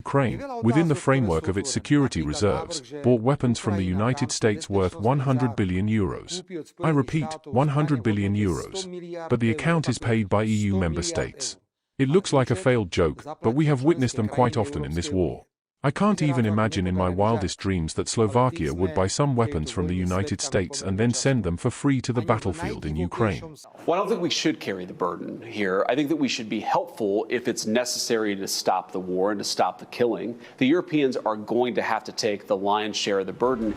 Ukraine, within the framework of its security reserves, bought weapons from the United States worth €100 billion. I repeat, €100 billion. But the account is paid by EU member states. It looks like a failed joke, but we have witnessed them quite often in this war. I can't even imagine in my wildest dreams that Slovakia would buy some weapons from the United States and then send them for free to the battlefield in Ukraine. Well, I don't think we should carry the burden here. I think that we should be helpful if it's necessary to stop the war and to stop the killing. The Europeans are going to have to take the lion's share of the burden.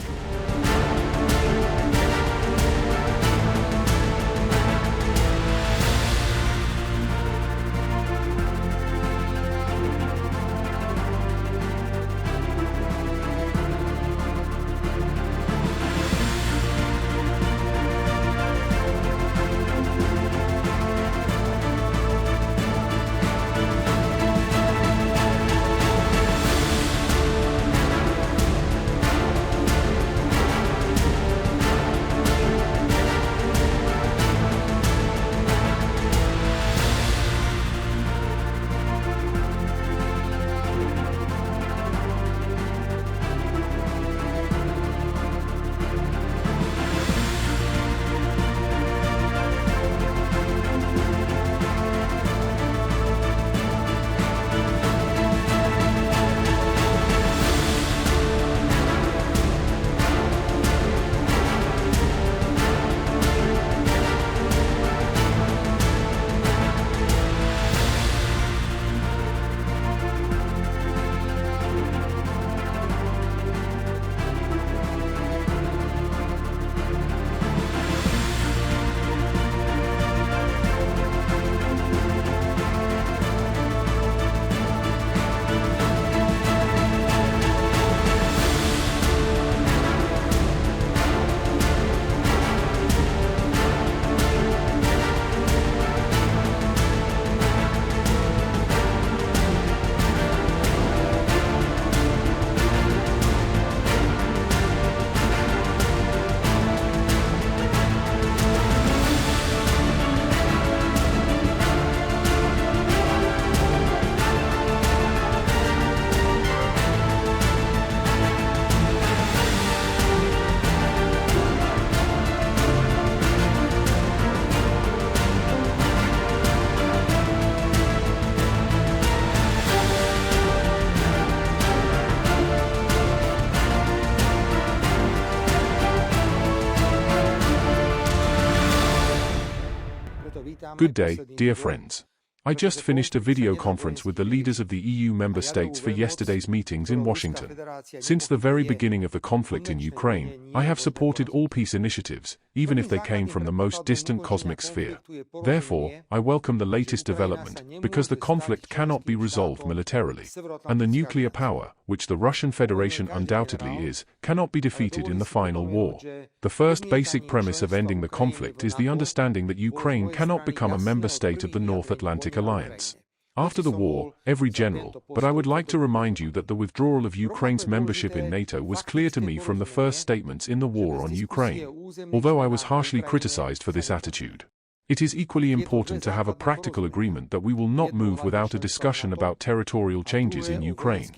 Good day, dear friends. I just finished a video conference with the leaders of the EU member states for yesterday's meetings in Washington. Since the very beginning of the conflict in Ukraine, I have supported all peace initiatives, even if they came from the most distant cosmic sphere. Therefore, I welcome the latest development, because the conflict cannot be resolved militarily. And the nuclear power, which the Russian Federation undoubtedly is, cannot be defeated in the final war. The first basic premise of ending the conflict is the understanding that Ukraine cannot become a member state of the North Atlantic Alliance. After the war, every general, but I would like to remind you that the withdrawal of Ukraine's membership in NATO was clear to me from the first statements in the war on Ukraine, although I was harshly criticized for this attitude. It is equally important to have a practical agreement that we will not move without a discussion about territorial changes in Ukraine.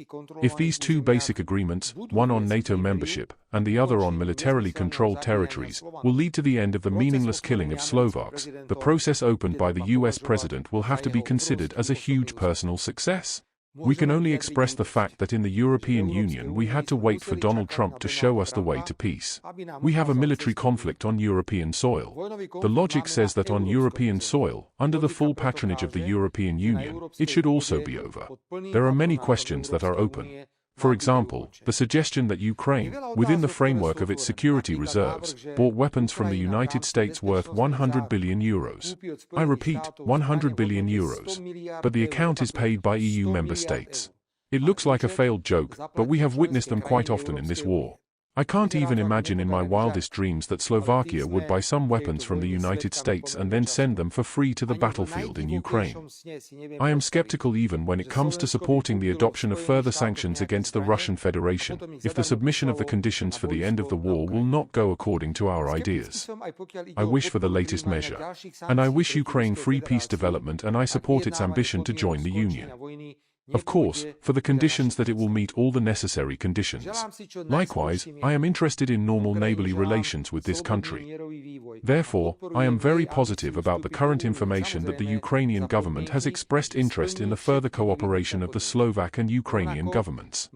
If these two basic agreements, one on NATO membership, and the other on militarily controlled territories, will lead to the end of the meaningless killing of Slovaks, the process opened by the US president will have to be considered as a huge personal success. We can only express the fact that in the European Union we had to wait for Donald Trump to show us the way to peace. We have a military conflict on European soil. The logic says that on European soil, under the full patronage of the European Union, it should also be over. There are many questions that are open. For example, the suggestion that Ukraine, within the framework of its security reserves, bought weapons from the United States worth €100 billion. I repeat, €100 billion. But the account is paid by EU member states. It looks like a failed joke, but we have witnessed them quite often in this war. I can't even imagine in my wildest dreams that Slovakia would buy some weapons from the United States and then send them for free to the battlefield in Ukraine. I am skeptical even when it comes to supporting the adoption of further sanctions against the Russian Federation, if the submission of the conditions for the end of the war will not go according to our ideas. I wish for the latest measure. And I wish Ukraine free peace development, and I support its ambition to join the Union. Of course, for the conditions that it will meet all the necessary conditions. Likewise, I am interested in normal neighborly relations with this country. Therefore, I am very positive about the current information that the Ukrainian government has expressed interest in the further cooperation of the Slovak and Ukrainian governments.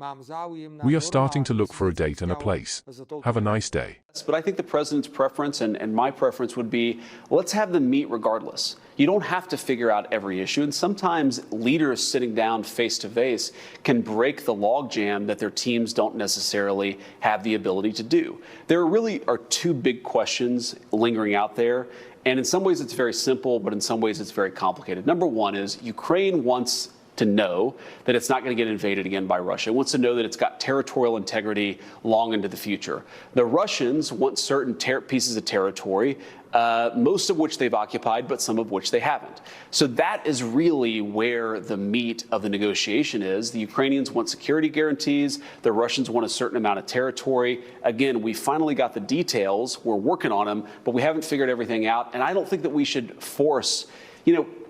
We are starting to look for a date and a place. Have a nice day. But I think the president's preference and my preference would be, let's have them meet regardless. You don't have to figure out every issue, and sometimes leaders sitting down face-to-face can break the logjam that their teams don't necessarily have the ability to do. There really are two big questions lingering out there, and in some ways it's very simple, but in some ways it's very complicated. Number one is Ukraine wants to know that it's not going to get invaded again by Russia. It wants to know that it's got territorial integrity long into the future. The Russians want certain pieces of territory, most of which they've occupied, but some of which they haven't. So that is really where the meat of the negotiation is. The Ukrainians want security guarantees. The Russians want a certain amount of territory. Again, we finally got the details. We're working on them, but we haven't figured everything out. And I don't think that we should force,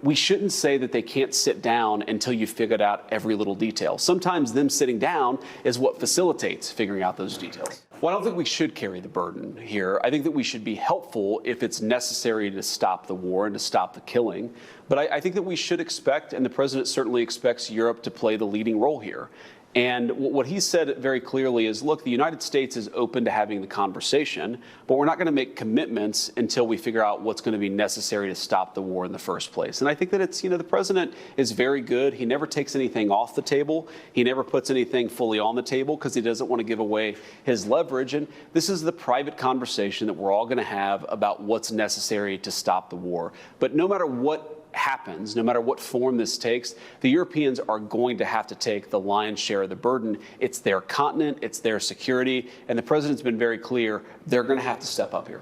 we shouldn't say that they can't sit down until you've figured out every little detail. Sometimes them sitting down is what facilitates figuring out those details. Well, I don't think we should carry the burden here. I think that we should be helpful if it's necessary to stop the war and to stop the killing. But I think that we should expect, and the president certainly expects, Europe to play the leading role here. And what he said very clearly is, look, the United States is open to having the conversation, but we're not going to make commitments until we figure out what's going to be necessary to stop the war in the first place. And I think that it's, the president is very good. He never takes anything off the table. He never puts anything fully on the table because he doesn't want to give away his leverage. And this is the private conversation that we're all going to have about what's necessary to stop the war. But no matter what happens, no matter what form this takes, the Europeans are going to have to take the lion's share of the burden. It's their continent, it's their security, and the president's been very clear, they're going to have to step up here.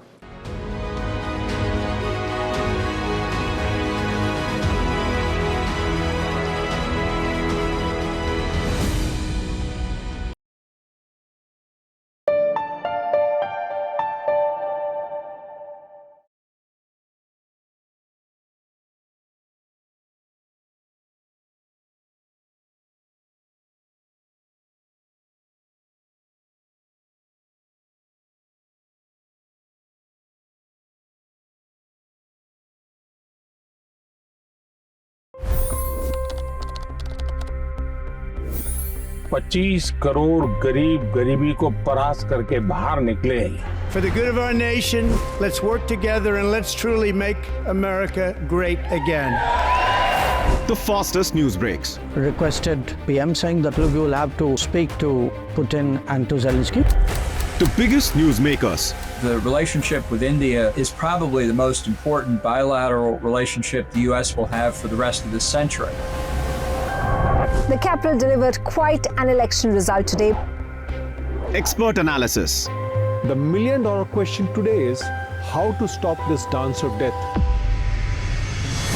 $25 crore गरीब गरीबी को परास्त करके बाहर निकले। For the good of our nation, let's work together and let's truly make America great again. The fastest news breaks. Requested PM saying that look, you will have to speak to Putin and to Zelensky. The biggest news makers. The relationship with India is probably the most important bilateral relationship the U.S. will have for the rest of this century. The capital delivered quite an election result today. Expert analysis. The million-dollar question today is how to stop this dance of death.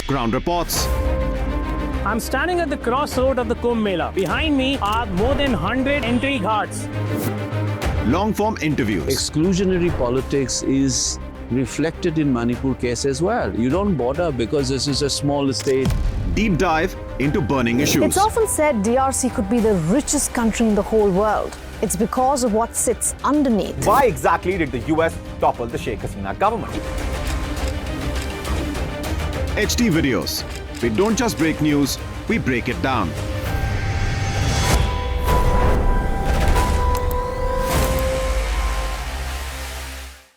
Ground reports. I'm standing at the crossroad of the Kumbh Mela. Behind me are more than 100 entry ghats. Long-form interviews. Exclusionary politics is reflected in Manipur case as well. You don't bother because this is a small state. Deep dive into burning issues. It's often said DRC could be the richest country in the whole world. It's because of what sits underneath. Why exactly did the US topple the Sheikh Hasina government? HD videos. We don't just break news, we break it down.